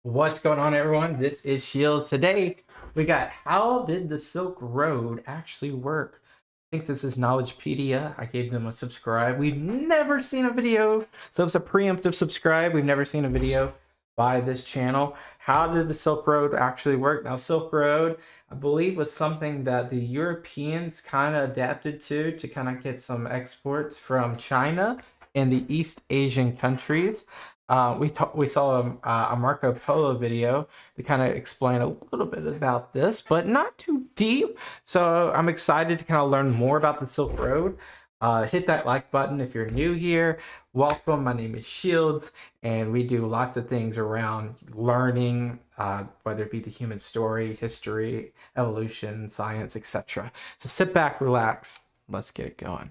What's going on, everyone? This is Shields. Today, we got how did the Silk Road actually work? I think this is Knowledgepedia. I gave them a subscribe. We've never seen a video, so it's a preemptive subscribe. We've never seen a video by this channel. How did the Silk Road actually work? Now, Silk Road, I believe, was something that the Europeans kind of adapted to kind of get some exports from China and the East Asian countries. We saw a Marco Polo video to kind of explain a little bit about this, but not too deep. So I'm excited to kind of learn more about the Silk Road. Hit that like button if you're new here. Welcome. My name is Shields, and we do lots of things around learning, whether it be the human story, history, evolution, science, etc. So sit back, relax. Let's get it going.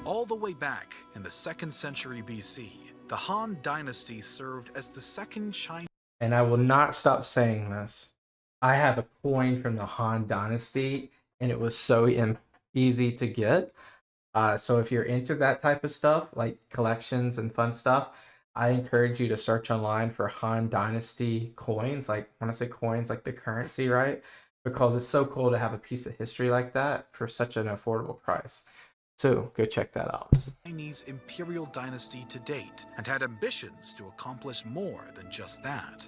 All the way back in the 2nd century BC, the Han Dynasty served as the second Chinese. And I will not stop saying this. I have a coin from the Han Dynasty, and it was so easy to get. So if you're into that type of stuff, like collections and fun stuff, I encourage you to search online for Han Dynasty coins. Like when I say coins, like the currency, right? Because it's so cool to have a piece of history like that for such an affordable price. So go check that out. Chinese imperial dynasty to date, and had ambitions to accomplish more than just that.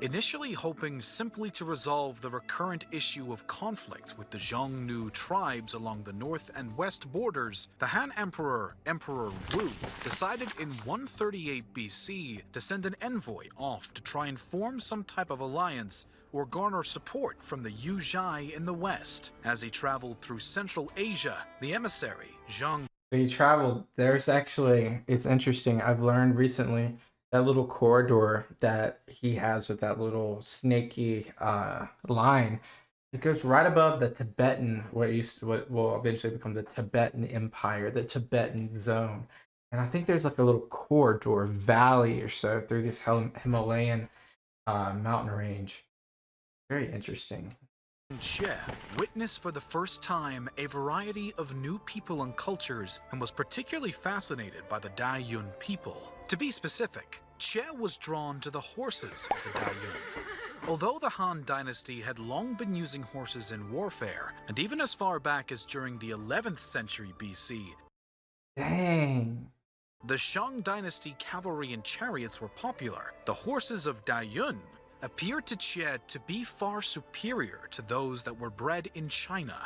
Initially hoping simply to resolve the recurrent issue of conflict with the Xiongnu tribes along the north and west borders, the Han Emperor, Emperor Wu, decided in 138 BC to send an envoy off to try and form some type of alliance or garner support from the Yuzhai in the west. As he traveled through Central Asia, the emissary, Zhang. So he traveled. There's actually, it's interesting. I've learned recently that little corridor that he has with that little snaky line, it goes right above the Tibetan, what will eventually become the Tibetan Empire, the Tibetan zone. And I think there's like a little corridor, valley or so through this Himalayan mountain range. Very interesting. Xie witnessed for the first time a variety of new people and cultures and was particularly fascinated by the Daiyun people. To be specific, Xie was drawn to the horses of the Daiyun. Although the Han Dynasty had long been using horses in warfare, and even as far back as during the 11th century BC, dang, the Shang Dynasty cavalry and chariots were popular, the horses of Daiyun appeared to Xie to be far superior to those that were bred in China.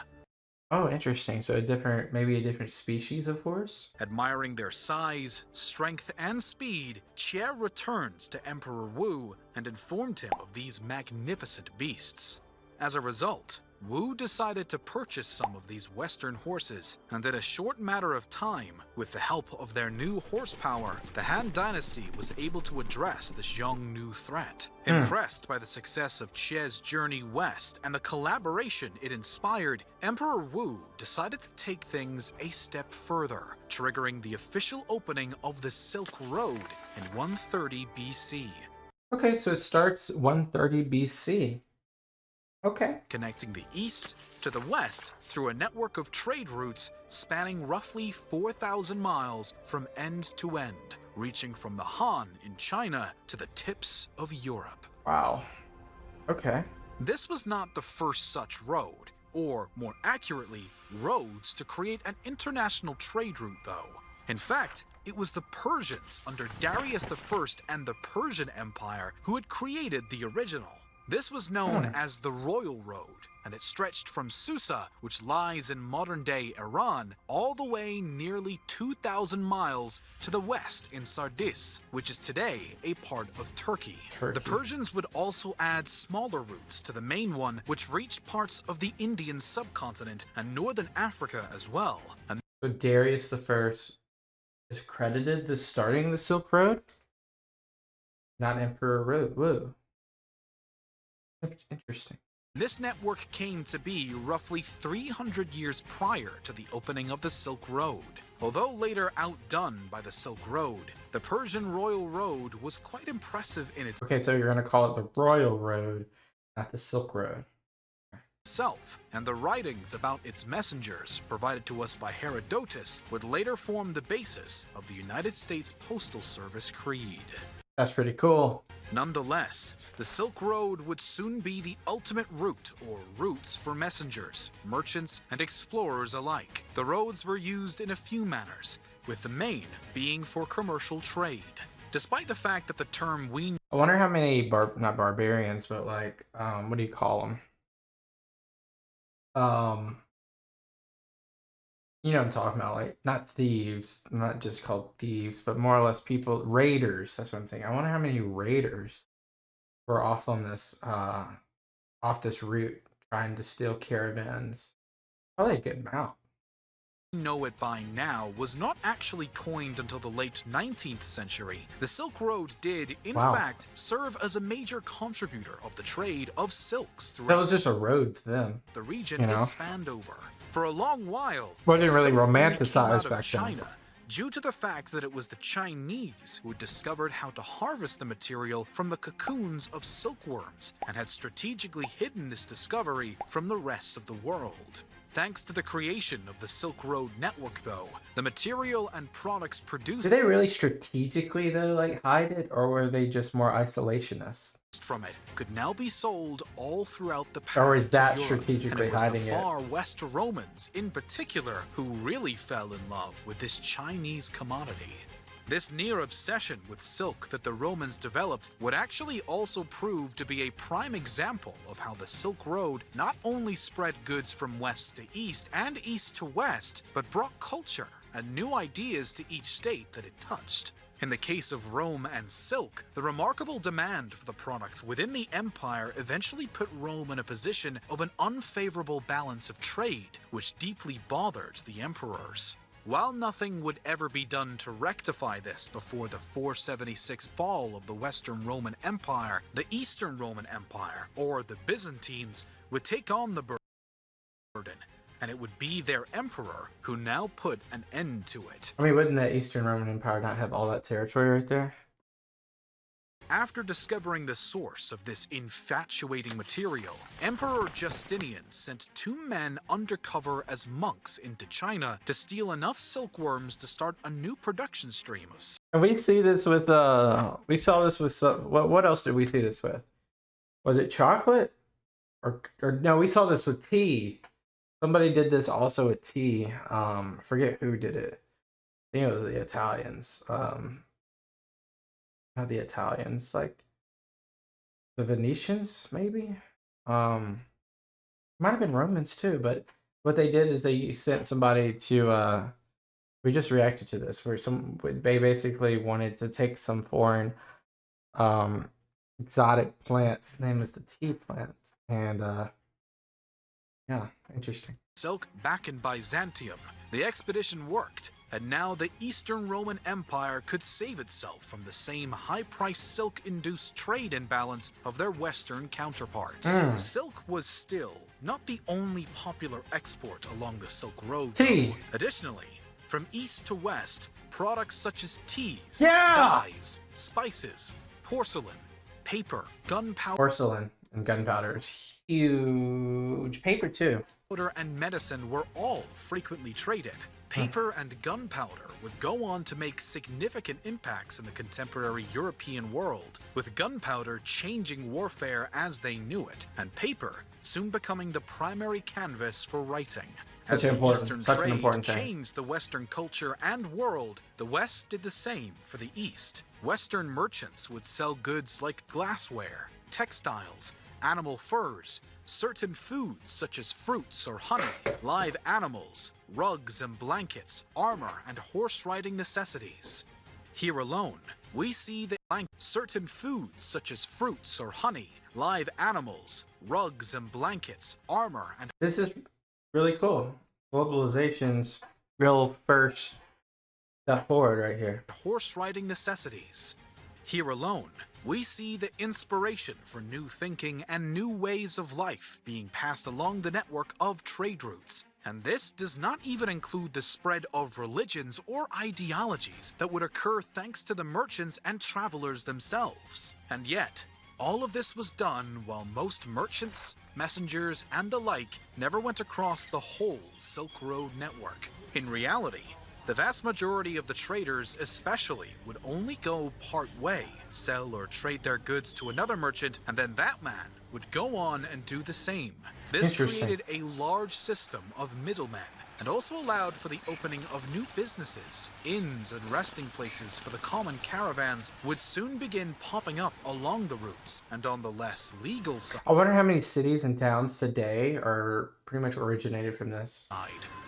Oh, interesting. So maybe a different species of horse? Admiring their size, strength, and speed, Xie returned to Emperor Wu and informed him of these magnificent beasts. As a result, Wu decided to purchase some of these Western horses, and in a short matter of time, with the help of their new horsepower, the Han Dynasty was able to address the Xiongnu threat. Impressed by the success of Xie's journey west and the collaboration it inspired, Emperor Wu decided to take things a step further, triggering the official opening of the Silk Road in 130 BC. Okay, so it starts 130 BC. Okay. Connecting the east to the west through a network of trade routes spanning roughly 4,000 miles from end to end, reaching from the Han in China to the tips of Europe. Wow. Okay. This was not the first such road, or more accurately, roads to create an international trade route though. In fact, it was the Persians under Darius I and the Persian Empire who had created the original. This was known as the Royal Road, and it stretched from Susa, which lies in modern-day Iran, all the way nearly 2,000 miles to the west in Sardis, which is today a part of Turkey. The Persians would also add smaller routes to the main one, which reached parts of the Indian subcontinent and northern Africa as well. And so Darius I is credited to starting the Silk Road, not Emperor Wu. Interesting. This network came to be roughly 300 years prior to the opening of the Silk Road. Although later outdone by the Silk Road, the Persian Royal Road was quite impressive in its Okay, so you're going to call it the Royal Road, not the Silk Road. itself, and the writings about its messengers provided to us by Herodotus would later form the basis of the United States Postal Service creed. That's pretty cool. Nonetheless, the Silk Road would soon be the ultimate route or routes for messengers, merchants, and explorers alike. The roads were used in a few manners, with the main being for commercial trade. Despite the fact that the term we I wonder how many not barbarians, but like what do you call them? You know what I'm talking about, like not thieves, not just called thieves, but more or less people, raiders. That's what I'm thinking. I wonder how many raiders were off on this route trying to steal caravans. Probably a good amount. know it by now was not actually coined until the late 19th century. The Silk Road did, in fact, serve as a major contributor of the trade of silks throughout. That was just a road to them. The region it spanned over. For a long while, well, didn't really silk romanticize came out back of China, then. due to the fact that it was the Chinese who had discovered how to harvest the material from the cocoons of silkworms and had strategically hidden this discovery from the rest of the world. Thanks to the creation of the Silk Road network, though, the material and products produced Did they really strategically, though, like, hide it, or were they just more isolationists? from it could now be sold all throughout the path Or is that to Europe, strategically and it was hiding the it? far West Romans, in particular, who really fell in love with this Chinese commodity. This near obsession with silk that the Romans developed would actually also prove to be a prime example of how the Silk Road not only spread goods from west to east and east to west, but brought culture and new ideas to each state that it touched. In the case of Rome and silk, the remarkable demand for the product within the empire eventually put Rome in a position of an unfavorable balance of trade, which deeply bothered the emperors. While nothing would ever be done to rectify this before the 476 fall of the Western Roman Empire, the Eastern Roman Empire, or the Byzantines, would take on the burden, and it would be their emperor who now put an end to it. I mean, wouldn't the Eastern Roman Empire not have all that territory right there? After discovering the source of this infatuating material, Emperor Justinian sent 2 men undercover as monks into China to steal enough silkworms to start a new production stream of silk. And we see this with we saw this with what else did we see this with? Was it chocolate? Or no, we saw this with tea. Somebody did this also with tea. I forget who did it. I think it was the Italians. Not the Italians, like the Venetians, maybe. Might have been Romans too, but what they did is they sent somebody to we just reacted to this where they basically wanted to take some foreign exotic plant. The name is the tea plant, and yeah, interesting. Silk back in Byzantium. The expedition worked, and now the Eastern Roman Empire could save itself from the same high-priced silk-induced trade imbalance of their Western counterparts. Silk was still not the only popular export along the Silk Road. Tea. Additionally, from east to west, products such as teas, dyes, spices, porcelain, paper, gunpowder. Porcelain and gunpowder is huge. Paper too. And medicine were all frequently traded. Paper and gunpowder would go on to make significant impacts in the contemporary European world, with gunpowder changing warfare as they knew it, and paper soon becoming the primary canvas for writing. As the Eastern trade changed the Western culture and world, the West did the same for the East. Western merchants would sell goods like glassware, textiles, animal furs, certain foods such as fruits or honey, live animals, rugs and blankets, armor and horse riding necessities. Here alone, we see that certain foods such as fruits or honey, live animals, rugs and blankets, armor and... This is really cool. Globalization's real first step forward right here. Horse riding necessities. Here alone, we see the inspiration for new thinking and new ways of life being passed along the network of trade routes. And this does not even include the spread of religions or ideologies that would occur thanks to the merchants and travelers themselves. And yet, All of this was done while most merchants, messengers, and the like never went across the whole Silk Road network. In reality, the vast majority of the traders especially would only go part way, sell or trade their goods to another merchant, and then that man would go on and do the same. This created a large system of middlemen and also allowed for the opening of new businesses. Inns and resting places for the common caravans would soon begin popping up along the routes, and on the less legal side, I wonder how many cities and towns today are pretty much originated from this.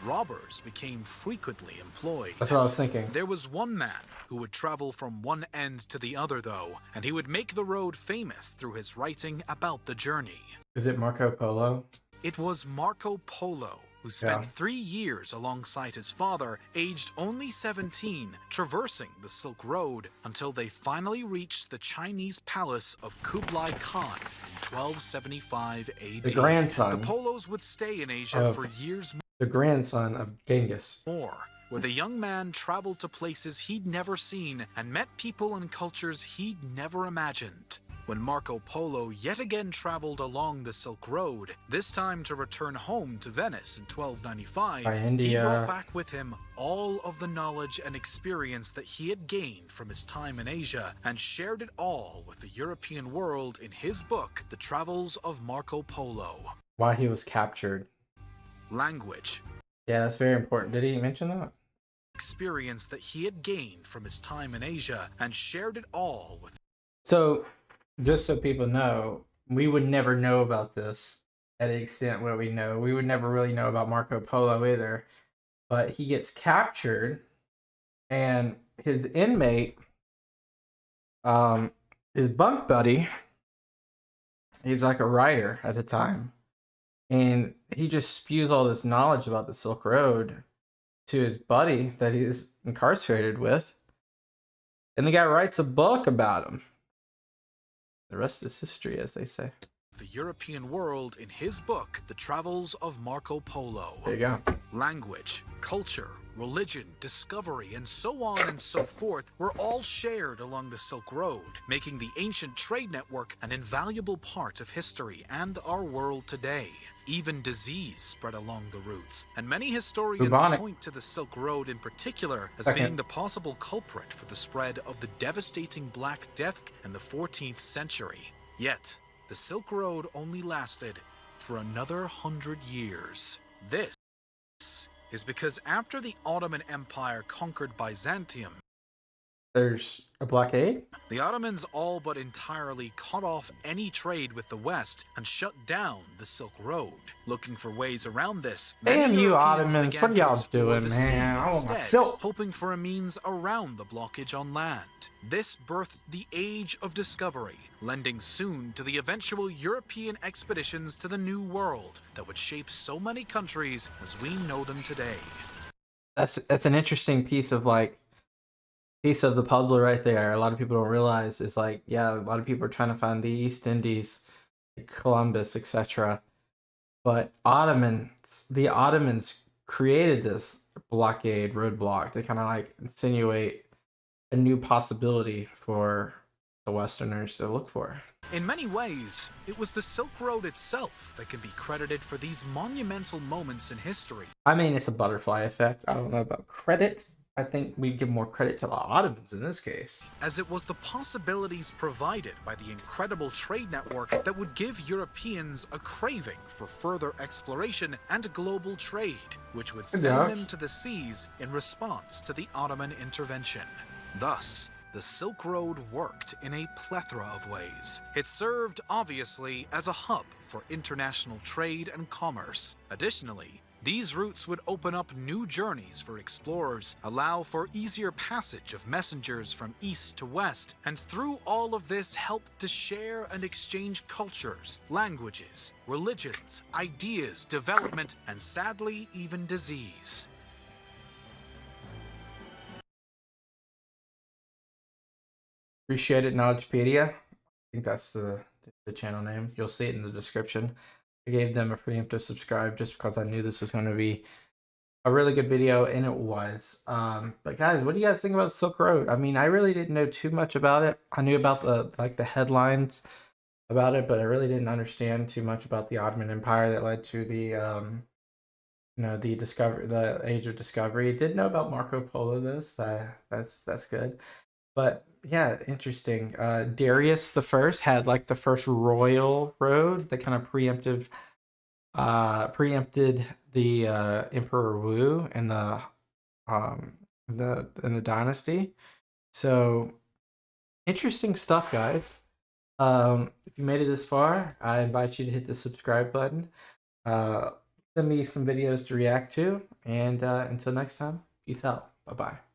Robbers became frequently employed. That's what I was thinking. There was one man who would travel from one end to the other, though, and he would make the road famous through his writing about the journey. Is it Marco Polo? It was Marco Polo, who spent 3 years alongside his father, aged only 17, traversing the Silk Road until they finally reached the Chinese palace of Kublai Khan in 1275 AD. The grandson. The Polos would stay in Asia for years more. The grandson of Genghis. Where the young man traveled to places he'd never seen and met people and cultures he'd never imagined. When Marco Polo yet again traveled along the Silk Road, this time to return home to Venice in 1295, he brought back with him all of the knowledge and experience that he had gained from his time in Asia and shared it all with the European world in his book, The Travels of Marco Polo. Why he was captured. Language. Yeah, that's very important. Did he mention that? Experience that he had gained from his time in Asia and shared it all with. So, just so people know, we would never know about this at the extent where we know. We would never really know about Marco Polo either. But he gets captured, and his inmate, his bunk buddy, he's like a writer at the time. And he just spews all this knowledge about the Silk Road to his buddy that he's incarcerated with. And the guy writes a book about him. The rest is history, as they say. The European world in his book, The Travels of Marco Polo. There you go. Language, culture, religion, discovery, and so on and so forth were all shared along the Silk Road, making the ancient trade network an invaluable part of history and our world today. Even disease spread along the routes, and many historians point to the Silk Road in particular as being the possible culprit for the spread of the devastating Black Death in the 14th century. Yet, the Silk Road only lasted for another 100 years. This is because after the Ottoman Empire conquered Byzantium, there's a blockade? The Ottomans all but entirely cut off any trade with the West and shut down the Silk Road. Looking for ways around this, damn you Ottomans, what y'all doing, man? I want my silk. Hoping for a means around the blockage on land. This birthed the Age of Discovery, lending soon to the eventual European expeditions to the New World that would shape so many countries as we know them today. That's an interesting piece of the puzzle right there. A lot of people don't realize is a lot of people are trying to find the East Indies, Columbus, etc. But the Ottomans created this blockade, roadblock to kind of insinuate a new possibility for the Westerners to look for. In many ways, it was the Silk Road itself that can be credited for these monumental moments in history. I mean, it's a butterfly effect. I don't know about credit. I think we give more credit to the Ottomans in this case. As it was the possibilities provided by the incredible trade network that would give Europeans a craving for further exploration and global trade, which would send them to the seas in response to the Ottoman intervention. Thus, the Silk Road worked in a plethora of ways. It served, obviously, as a hub for international trade and commerce. Additionally, these routes would open up new journeys for explorers, allow for easier passage of messengers from east to west, and through all of this helped to share and exchange cultures, languages, religions, ideas, development, and sadly, even disease. Appreciate it, Knowledgepedia. I think that's the channel name. You'll see it in the description. I gave them a preemptive subscribe just because I knew this was going to be a really good video, and it was. But guys, what do you guys think about Silk Road? I mean, I really didn't know too much about it. I knew about the headlines about it, but I really didn't understand too much about the Ottoman Empire that led to the the age of discovery. Did know about Marco Polo though, so that's good. But yeah, interesting. Darius the First had like the first royal road that kind of preempted the Emperor Wu and um the dynasty. So interesting stuff, guys. If you made it this far, I invite you to hit the subscribe button. Uh, Send me some videos to react to, and until next time, peace out. Bye bye.